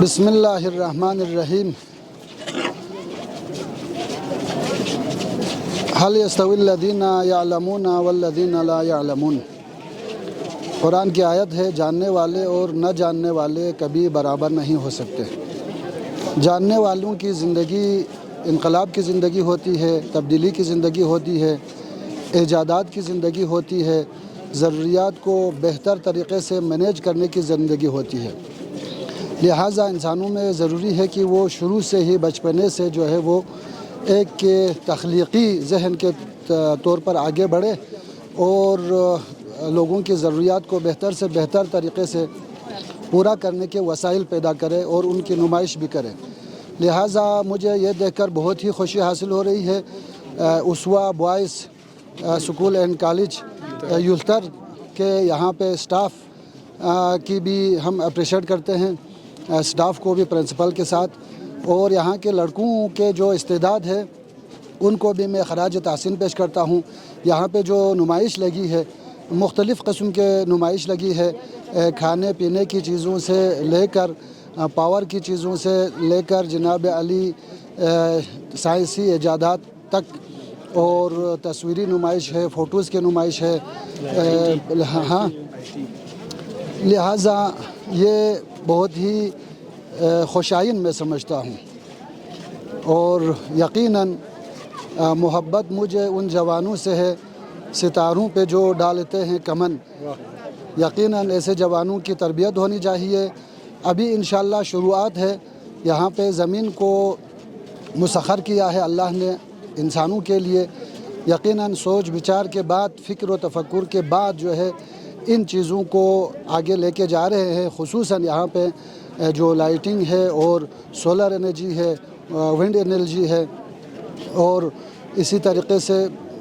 بسم اللہ الرحمن الرحیم هل يستوي الذين يعلمون والذين لا يعلمون۔ قرآن کی آیت ہے، جاننے والے اور نہ جاننے والے کبھی برابر نہیں ہو سکتے۔ جاننے والوں کی زندگی انقلاب کی زندگی ہوتی ہے، تبدیلی کی زندگی ہوتی ہے، ایجادات کی زندگی ہوتی ہے، ضروریات کو بہتر طریقے سے مینیج کرنے کی زندگی ہوتی ہے۔ لہٰذا انسانوں میں ضروری ہے کہ وہ شروع سے ہی بچپنے سے جو ہے وہ ایک تخلیقی ذہن کے طور پر آگے بڑھے اور لوگوں کی ضروریات کو بہتر سے بہتر طریقے سے پورا کرنے کے وسائل پیدا کرے اور ان کی نمائش بھی کرے۔ لہٰذا مجھے یہ دیکھ کر بہت ہی خوشی حاصل ہو رہی ہے۔ اسوا بوائز اسکول اینڈ کالج یلتر کے یہاں پہ اسٹاف کی بھی ہم اپریشیٹ کرتے ہیں، اسٹاف کو بھی پرنسپل کے ساتھ، اور یہاں کے لڑکوں کے جو استعداد ہے ان کو بھی میں خراج تحسین پیش کرتا ہوں۔ یہاں پہ جو نمائش لگی ہے، مختلف قسم کے نمائش لگی ہے، کھانے پینے کی چیزوں سے لے کر پاور کی چیزوں سے لے کر جناب علی سائنسی ایجادات تک، اور تصویری نمائش ہے، فوٹوز کی نمائش ہے۔ ہاں، لہٰذا یہ بہت ہی خوشائن میں سمجھتا ہوں، اور یقیناً محبت مجھے ان جوانوں سے ہے ستاروں پہ جو ڈالتے ہیں کمن۔ یقیناً ایسے جوانوں کی تربیت ہونی چاہیے۔ ابھی انشاءاللہ شروعات ہے۔ یہاں پہ زمین کو مسخر کیا ہے اللہ نے انسانوں کے لیے۔ یقیناً سوچ بچار کے بعد، فکر و تفکر کے بعد جو ہے ان چیزوں کو آگے لے کے جا رہے ہیں۔ خصوصاً یہاں پہ جو لائٹنگ ہے اور سولر انرجی ہے، ونڈ انرجی ہے، اور اسی طریقے سے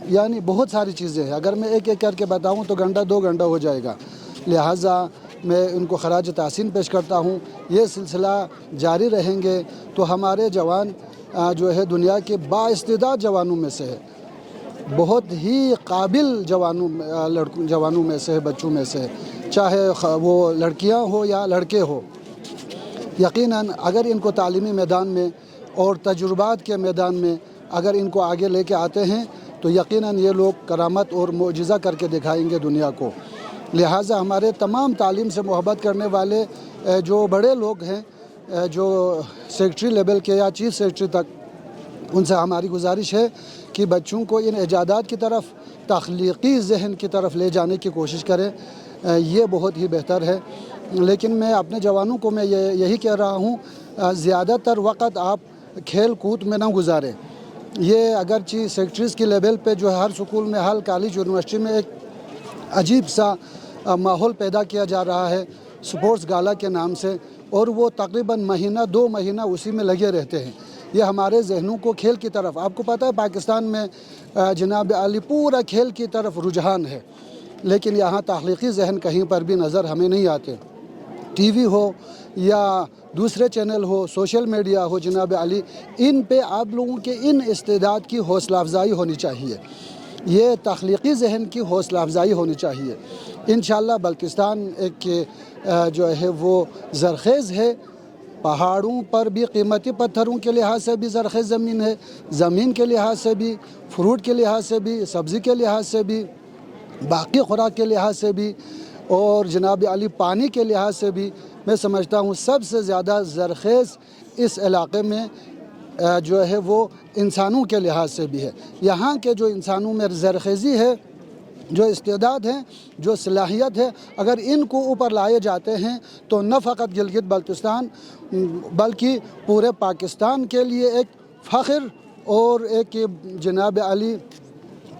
یعنی بہت ساری چیزیں ہیں۔ اگر میں ایک ایک کر کے بتاؤں تو گھنٹہ 2 گھنٹہ ہو جائے گا۔ لہٰذا میں ان کو خراج تحسین پیش کرتا ہوں۔ یہ سلسلہ جاری رہیں گے تو ہمارے جوان جو ہے دنیا کے بااستعداد جوانوں میں سے ہے، بہت ہی قابل جوانوں میں سے ہے، بچوں میں سے ہے، چاہے وہ لڑکیاں ہو یا لڑکے ہو۔ یقیناً اگر ان کو تعلیمی میدان میں اور تجربات کے میدان میں اگر ان کو آگے لے کے آتے ہیں تو یقیناً یہ لوگ کرامت اور معجزہ کر کے دکھائیں گے دنیا کو۔ لہٰذا ہمارے تمام تعلیم سے محبت کرنے والے جو بڑے لوگ ہیں، جو سیکٹری لیول کے یا چیف سیکٹری تک، ان سے ہماری گزارش ہے کہ بچوں کو ان ایجادات کی طرف، تخلیقی ذہن کی طرف لے جانے کی کوشش کریں۔ یہ بہت ہی بہتر ہے۔ لیکن میں اپنے جوانوں کو میں یہی کہہ رہا ہوں، زیادہ تر وقت آپ کھیل کود میں نہ گزاریں۔ یہ اگرچہ سیکٹریز کی لیول پہ جو ہے ہر سکول میں، ہر کالج یونیورسٹی میں ایک عجیب سا ماحول پیدا کیا جا رہا ہے سپورٹس گالا کے نام سے، اور وہ تقریباً مہینہ 2 مہینہ اسی میں لگے رہتے ہیں۔ یہ ہمارے ذہنوں کو کھیل کی طرف، آپ کو پتہ ہے پاکستان میں جناب علی پورا کھیل کی طرف رجحان ہے، لیکن یہاں تخلیقی ذہن کہیں پر بھی نظر ہمیں نہیں آتے۔ ٹی وی ہو یا دوسرے چینل ہو، سوشل میڈیا ہو، جناب علی ان پہ آپ لوگوں کے ان استعداد کی حوصلہ افزائی ہونی چاہیے، یہ تخلیقی ذہن کی حوصلہ افزائی ہونی چاہیے۔ انشاءاللہ بلتستان ایک جو ہے وہ زرخیز ہے، پہاڑوں پر بھی قیمتی پتھروں کے لحاظ سے بھی زرخیز زمین ہے، زمین کے لحاظ سے بھی، فروٹ کے لحاظ سے بھی، سبزی کے لحاظ سے بھی، باقی خوراک کے لحاظ سے بھی، اور جناب علی پانی کے لحاظ سے بھی میں سمجھتا ہوں سب سے زیادہ زرخیز اس علاقے میں جو ہے وہ انسانوں کے لحاظ سے بھی ہے۔ یہاں کے جو انسانوں میں زرخیزی ہے، جو استعداد ہیں، جو صلاحیت ہے، اگر ان کو اوپر لائے جاتے ہیں تو نہ فقط گلگت بلتستان بلکہ پورے پاکستان کے لیے ایک فخر، اور ایک جناب علی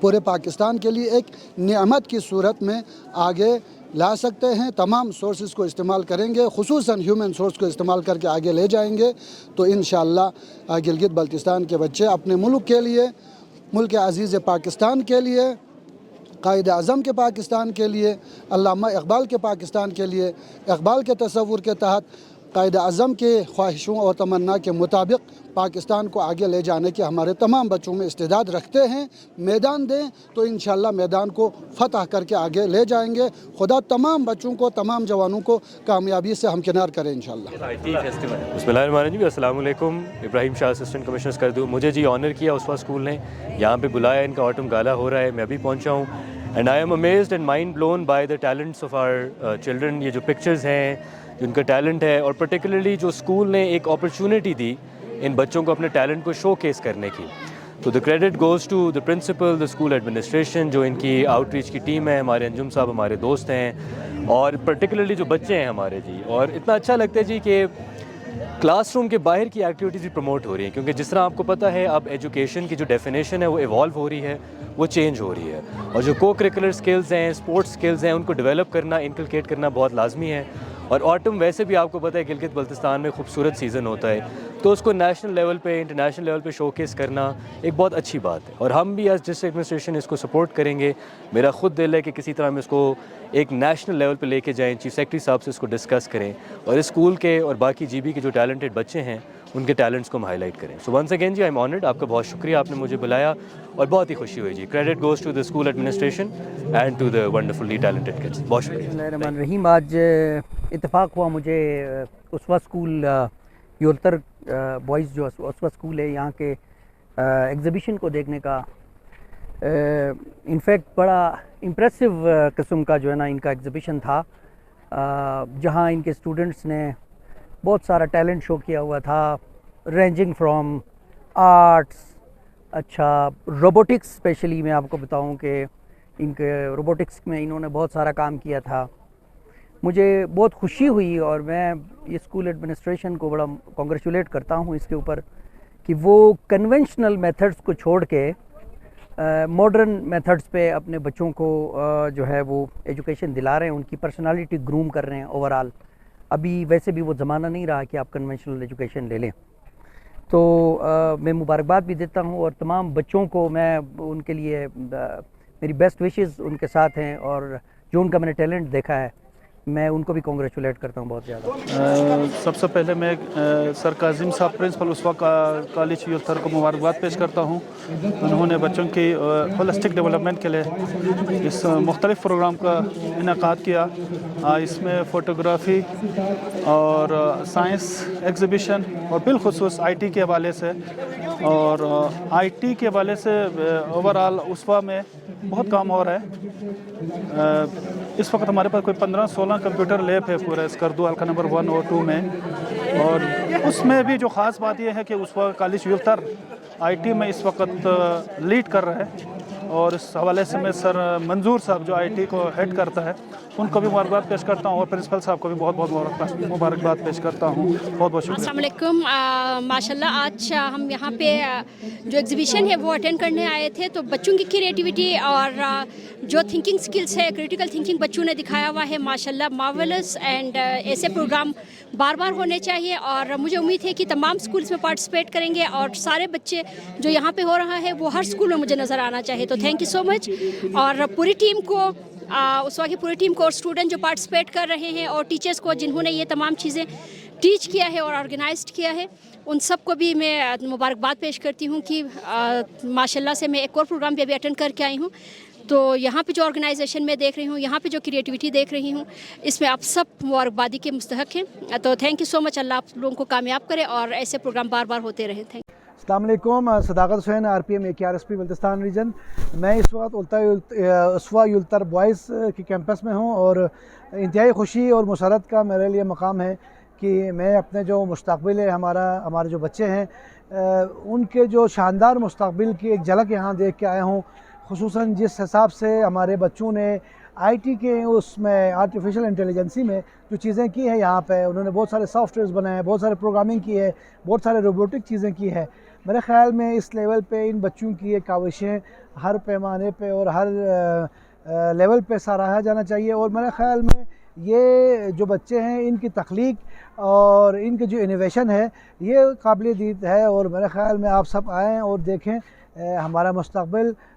پورے پاکستان کے لیے ایک نعمت کی صورت میں آگے لا سکتے ہیں۔ تمام سورسز کو استعمال کریں گے، خصوصاً ہیومن سورس کو استعمال کر کے آگے لے جائیں گے تو انشاءاللہ گلگت بلتستان کے بچے اپنے ملک کے لیے، ملک عزیز پاکستان کے لیے، قائد اعظم کے پاکستان کے لیے، علامہ اقبال کے پاکستان کے لیے، اقبال کے تصور کے تحت قائد اعظم کے خواہشوں اور تمنا کے مطابق پاکستان کو آگے لے جانے کے ہمارے تمام بچوں میں استعداد رکھتے ہیں. میدان دیں تو انشاءاللہ میدان کو فتح کر کے آگے لے جائیں گے. خدا تمام بچوں کو، تمام جوانوں کو کامیابی سے ہمکنار کریں انشاءاللہ. بسم اللہ الرحمن الرحیم. السلام علیکم. ابراہیم شاہ اسسٹنٹ کمشنر اسکردو. مجھے آنر کیا اسوا اسکول نے، یہاں پہ بلایا. ان کا آٹم گالا ہو رہا ہے، میں ابھی پہنچا ہوں. And I am amazed and mind blown by the talents of our children. یہ جو پکچرز ہیں، جو ان کا ٹیلنٹ ہے، اور پرٹیکولرلی جو اسکول نے ایک اپرچونٹی دی ان بچوں کو اپنے ٹیلنٹ کو شو کیس کرنے کی. تو the credit goes to the principal, the school administration, جو ان کی آؤٹ ریچ کی ٹیم ہے. ہمارے انجم صاحب ہمارے دوست ہیں، اور پرٹیکولرلی جو بچے ہیں ہمارے اور اتنا اچھا لگتا ہے کہ کلاس روم کے باہر کی ایکٹیویٹیز بھی پروموٹ ہو رہی ہیں. کیونکہ جس طرح آپ کو پتہ ہے اب ایجوکیشن کی جو ڈیفینیشن ہے وہ ایوالو ہو رہی ہے، وہ چینج ہو رہی ہے. اور جو کو کریکولر سکلز ہیں، اسپورٹس سکلز ہیں، ان کو ڈیولپ کرنا، انکلکیٹ کرنا بہت لازمی ہے. اور آٹم ویسے بھی آپ کو پتہ ہے گلگت بلتستان میں خوبصورت سیزن ہوتا ہے، تو اس کو نیشنل لیول پہ، انٹرنیشنل لیول پہ شو کیس کرنا ایک بہت اچھی بات ہے. اور ہم بھی ایز ڈسٹرکٹ ایڈمنسٹریشن اس کو سپورٹ کریں گے. میرا خود دل ہے کہ کسی طرح ہم اس کو ایک نیشنل لیول پہ لے کے جائیں. چیف سیکرٹری صاحب سے اس کو ڈسکس کریں، اور اسکول کے اور باقی جی بی کے جو ٹیلنٹڈ بچے ہیں ان کے ٹیلنٹس کو ہم ہائی لائٹ کریں. سو ونس اگین جی آئی ایم آنرڈ. آپ کا بہت شکریہ، آپ نے مجھے بلایا اور بہت ہی خوشی ہوئی جی. Credit goes to the school administration and to the wonderfully talented kids. بہت شکریہ. بسم اللہ الرحمن الرحیم. آج اتفاق ہوا مجھے اسوا اسکول یولتر بوائز جو اسوا اسکول ہے یہاں کے ایگزیبیشن کو دیکھنے کا. انفیکٹ بڑا امپریسو قسم کا جو ہے نا ان کا ایگزیبیشن تھا، جہاں ان کے اسٹوڈنٹس نے بہت سارا ٹیلنٹ شو کیا ہوا تھا، رینجنگ فرام آرٹس، اچھا روبوٹکس. اسپیشلی میں آپ کو بتاؤں کہ ان کے روبوٹکس میں انہوں نے بہت سارا کام کیا تھا. مجھے بہت خوشی ہوئی، اور میں یہ اسکول ایڈمنسٹریشن کو بڑا کانگریچولیٹ کرتا ہوں اس کے اوپر کہ وہ کنونشنل میتھڈس کو چھوڑ کے ماڈرن میتھڈس پہ اپنے بچوں کو جو ہے وہ ایجوکیشن دلا رہے ہیں، ان کی پرسنالٹی گروم کر رہے ہیں اوور آل. ابھی ویسے بھی وہ زمانہ نہیں رہا کہ آپ کنونشنل ایجوکیشن لے لیں. تو میں مبارکباد بھی دیتا ہوں، اور تمام بچوں کو میں ان کے لیے میری بیسٹ وشز ان کے ساتھ ہیں، اور جو ان کا میں نے ٹیلنٹ دیکھا ہے میں ان کو بھی کانگریچولیٹ کرتا ہوں بہت زیادہ. سب سے پہلے میں سر کاظم صاحب پرنسپل اسوا کالج یولتر کو مبارکباد پیش کرتا ہوں. انہوں نے بچوں کی ہولسٹک ڈیولپمنٹ کے لیے اس مختلف پروگرام کا انعقاد کیا. اس میں فوٹوگرافی اور سائنس ایگزیبیشن، اور بالخصوص آئی ٹی کے حوالے سے، اور آئی ٹی کے حوالے سے اوور آل اسوا میں بہت کام ہو رہا ہے. اس وقت ہمارے پاس کوئی 15-16 کمپیوٹر لیب ہے پورا اسکردو حلقہ نمبر 1 اور 2 میں. اور اس میں بھی جو خاص بات یہ ہے کہ اسوا کالج یولتر آئی ٹی میں اس وقت لیڈ کر رہا ہے. اور اس حوالے سے میں سر منظور صاحب جو آئی ٹی کو ہیڈ کرتا ہے ان کو بھی مبارکباد پیش کرتا ہوں، اور پرنسپل صاحب کو بھی بہت بہت مبارکباد پیش کرتا ہوں. بہت بہت شکریہ. السلام علیکم. ماشاء اللہ آج ہم یہاں پہ جو ایگزیبیشن ہے وہ اٹینڈ کرنے آئے تھے. تو بچوں کی کریٹیوٹی اور جو تھنکنگ سکلز ہے، کریٹیکل تھنکنگ بچوں نے دکھایا ہوا ہے ماشاء اللہ مارولس. اینڈ ایسے پروگرام بار بار ہونے چاہیے، اور مجھے امید ہے کہ تمام اسکولس میں پارٹیسپیٹ کریں گے، اور سارے بچے جو یہاں پہ ہو رہا ہے وہ ہر اسکول میں مجھے نظر آنا چاہیے. تو تھینک یو سو مچ. اور پوری ٹیم کو، اسوا کی پوری ٹیم کو، اور اسٹوڈنٹ جو پارٹیسپیٹ کر رہے ہیں، اور ٹیچرس کو جنہوں نے یہ تمام چیزیں ٹیچ کیا ہے اور آرگنائزڈ کیا ہے، ان سب کو بھی میں مبارکباد پیش کرتی ہوں کہ ماشاء اللہ سے میں ایک اور پروگرام بھی ابھی اٹینڈ کر کے آئی ہوں. تو یہاں پہ جو آرگنائزیشن میں دیکھ رہی ہوں، یہاں پہ جو کریٹیوٹی دیکھ رہی ہوں، اس میں آپ سب مبارکبادی کے مستحق ہیں. تو تھینک یو سو مچ. اللہ آپ لوگوں کو کامیاب کرے اور ایسے پروگرام بار بار ہوتے رہیں. Thank you. السلام علیکم. صداقت حسین، RPM AKRSP بلتستان ریجن. میں اس وقت اسوا یولتر بوائز کے کیمپس میں ہوں، اور انتہائی خوشی اور مسرت کا میرے لیے مقام ہے کہ میں اپنے جو مستقبل ہے، ہمارے جو بچے ہیں ان کے جو شاندار مستقبل کی ایک جھلک یہاں دیکھ کے آیا ہوں. خصوصاً جس حساب سے ہمارے بچوں نے آئی ٹی کے اس میں آرٹیفیشل انٹیلیجنسی میں جو چیزیں کی ہیں، یہاں پہ انہوں نے بہت سارے سافٹ ویئرز بنائے ہیں، بہت سارے پروگرامنگ کی ہے، بہت سارے روبوٹک چیزیں کی ہے. میرے خیال میں اس لیول پہ ان بچوں کی یہ کاوشیں ہر پیمانے پہ اور ہر لیول پہ سراہا جانا چاہیے. اور میرے خیال میں یہ جو بچے ہیں ان کی تخلیق اور ان کی جو انوویشن ہے یہ قابل دید ہے. اور میرے خیال میں آپ سب آئیں اور دیکھیں. ہمارا مستقبل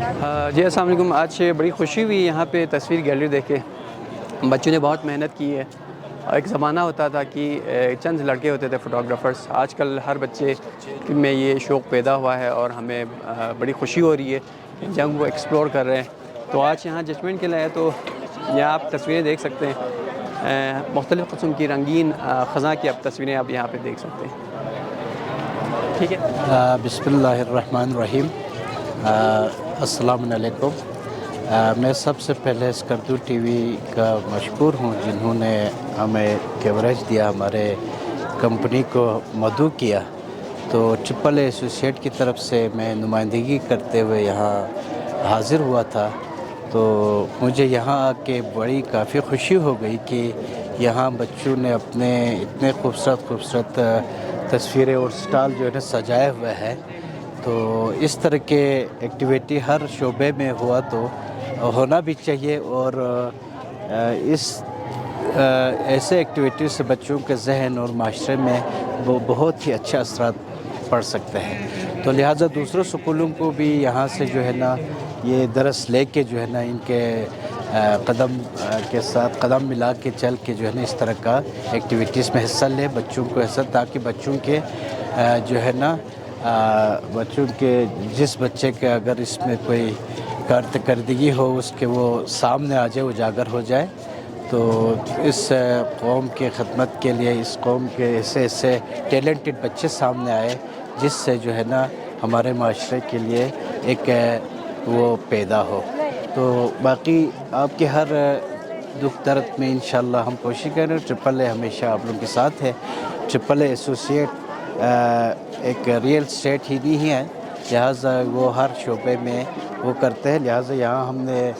جی السلام علیکم. آج بڑی خوشی ہوئی یہاں پہ تصویر گیلری دیکھ کے. بچوں نے بہت محنت کی ہے. ایک زمانہ ہوتا تھا کہ چند لڑکے ہوتے تھے فوٹوگرافرز. آج کل ہر بچے میں یہ شوق پیدا ہوا ہے اور ہمیں بڑی خوشی ہو رہی ہے جب وہ ایکسپلور کر رہے ہیں. تو آج یہاں ججمنٹ کے لیے تو یہاں آپ تصویریں دیکھ سکتے ہیں. مختلف قسم کی رنگین خزاں کی آپ تصویریں آپ یہاں پہ دیکھ سکتے ہیں. ٹھیک ہے. بسم اللہ الرحمن الرحیم. السلام علیکم. میں سب سے پہلے اسکردو ٹی وی کا مشکور ہوں جنہوں نے ہمیں کوریج دیا, ہمارے کمپنی کو مدعو کیا. تو ٹرپل اے ایسوسیٹ کی طرف سے میں نمائندگی کرتے ہوئے یہاں حاضر ہوا تھا. تو مجھے یہاں آ کے بڑی کافی خوشی ہو گئی کہ یہاں بچوں نے اپنے اتنے خوبصورت تصویریں اور سٹال جو ہے نا سجائے ہوئے ہے. تو اس طرح کے ایکٹیویٹی ہر شعبے میں ہوا تو ہونا بھی چاہیے, اور اس ایسے ایکٹیویٹیز سے بچوں کے ذہن اور معاشرے میں وہ بہت ہی اچھے اثرات پڑ سکتے ہیں. تو لہٰذا دوسروں سکولوں کو بھی یہاں سے جو ہے نا یہ درس لے کے جو ہے نا ان کے قدم کے ساتھ قدم ملا کے چل کے جو ہے نا اس طرح کا ایکٹیویٹیز میں حصہ لے بچوں کو ایسا, تاکہ بچوں کے جو ہے نا بچوں کے جس بچے کے اگر اس میں کوئی کارکردگی ہو اس کے وہ سامنے آ جائے, اجاگر ہو جائے. تو اس قوم کے خدمت کے لیے اس قوم کے ایسے ٹیلنٹڈ بچے سامنے آئے جس سے جو ہے نا ہمارے معاشرے کے لیے ایک وہ پیدا ہو. تو باقی آپ کے ہر دکھ درد میں انشاءاللہ ہم کوشش کریں. ٹرپل اے ہمیشہ آپ لوگوں کے ساتھ ہے. ٹرپل اے ایسوسیٹ ایک ریئل اسٹیٹ ہی نہیں ہے, لہٰذا وہ ہر شعبے میں وہ کرتے ہیں. لہٰذا یہاں ہم نے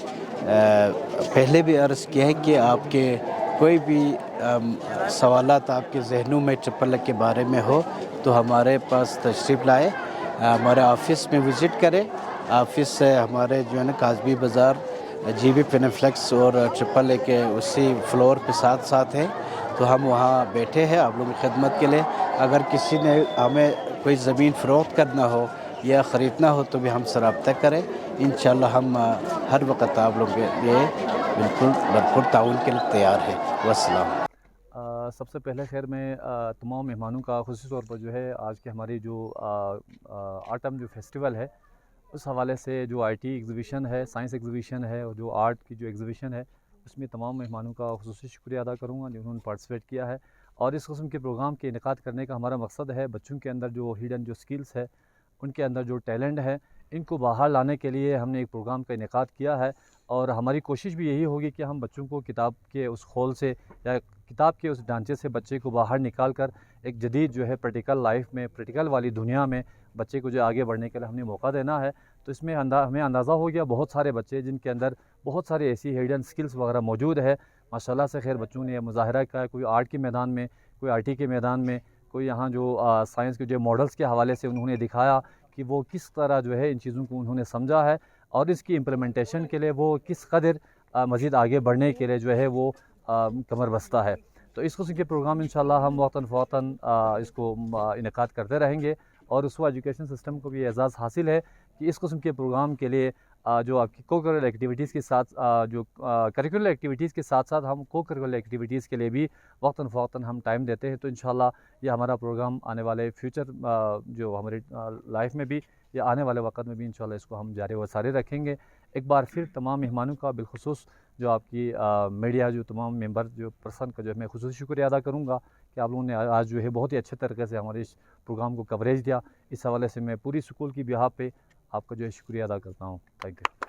پہلے بھی عرض کیا ہے کہ آپ کے کوئی بھی سوالات آپ کے ذہنوں میں ٹرپل اے کے بارے میں ہو تو ہمارے پاس تشریف لائے, ہمارے آفس میں وزٹ کریں. آفس ہمارے جو ہے نا کاسبی بازار جی بی پینفلیکس اور ٹرپل اے کے اسی فلور پہ ساتھ ہیں. تو ہم وہاں بیٹھے ہیں آپ لوگوں کی خدمت کے لیے. اگر کسی نے ہمیں کوئی زمین فروخت کرنا ہو یا خریدنا ہو تو بھی ہم سے رابطہ کریں. انشاءاللہ ہم ہر وقت آپ لوگوں کے لیے بالکل بھرپور تعاون کے لیے تیار ہیں. والسلام. سب سے پہلے خیر میں تمام مہمانوں کا خصوصی طور پر جو ہے آج کے ہماری جو آٹم جو فیسٹیول ہے اس حوالے سے جو آئی ٹی ایگزیبیشن ہے, سائنس ایگزیبیشن ہے اور جو آرٹ کی جو ایگزیبیشن ہے اس میں تمام مہمانوں کا خصوصی شکریہ ادا کروں گا جنہوں نے پارٹیسپیٹ کیا ہے. اور اس قسم کے پروگرام کے انعقاد کرنے کا ہمارا مقصد ہے بچوں کے اندر جو ہیڈن جو سکلز ہے, ان کے اندر جو ٹیلنٹ ہے, ان کو باہر لانے کے لیے ہم نے ایک پروگرام کا انعقاد کیا ہے. اور ہماری کوشش بھی یہی ہوگی کہ ہم بچوں کو کتاب کے اس خول سے یا کتاب کے اس ڈھانچے سے بچے کو باہر نکال کر ایک جدید جو ہے پریکٹیکل لائف میں, پریکٹیکل والی دنیا میں بچے کو جو آگے بڑھنے کے لیے ہم نے موقع دینا ہے. تو اس میں ہمیں اندازہ ہو گیا بہت سارے بچے جن کے اندر بہت سارے ایسی ہیڈن سکلز وغیرہ موجود ہے. ماشاءاللہ سے خیر بچوں نے یہ مظاہرہ کیا ہے, کوئی آرٹ کے میدان میں, کوئی آئی ٹی کے میدان میں, کوئی یہاں جو سائنس کے جو ماڈلز کے حوالے سے انہوں نے دکھایا کہ وہ کس طرح جو ہے ان چیزوں کو انہوں نے سمجھا ہے اور اس کی امپلیمنٹیشن کے لیے وہ کس قدر مزید آگے بڑھنے کے لیے جو ہے وہ کمر بستہ ہے. تو اس قسم کے پروگرام انشاءاللہ ہم وقتاً فوقتاً اس کو انعقاد کرتے رہیں گے. اور اس ایجوکیشن سسٹم کو بھی اعزاز حاصل ہے کہ اس قسم کے پروگرام کے لیے جو آپ کی کو کریکولر ایکٹیویٹیز کے ساتھ جو کریکولر ایکٹیویٹیز کے ساتھ ہم کو کریکولر ایکٹیویٹیز کے لیے بھی وقتاً فوقتاً ہم ٹائم دیتے ہیں. تو انشاءاللہ یہ ہمارا پروگرام آنے والے فیوچر جو ہماری لائف میں بھی یا آنے والے وقت میں بھی انشاءاللہ اس کو ہم جاری و ساری رکھیں گے. ایک بار پھر تمام مہمانوں کا بالخصوص جو آپ کی میڈیا جو تمام ممبر جو پرسن کا جو ہے میں خصوصی شکریہ ادا کروں گا کہ آپ لوگوں نے آج جو ہے بہت ہی اچھے طریقے سے ہمارے اس پروگرام کو کوریج دیا. اس حوالے سے میں پوری اسکول کی بہاف پہ آپ کا جو ہے شکریہ ادا کرتا ہوں. Thank you.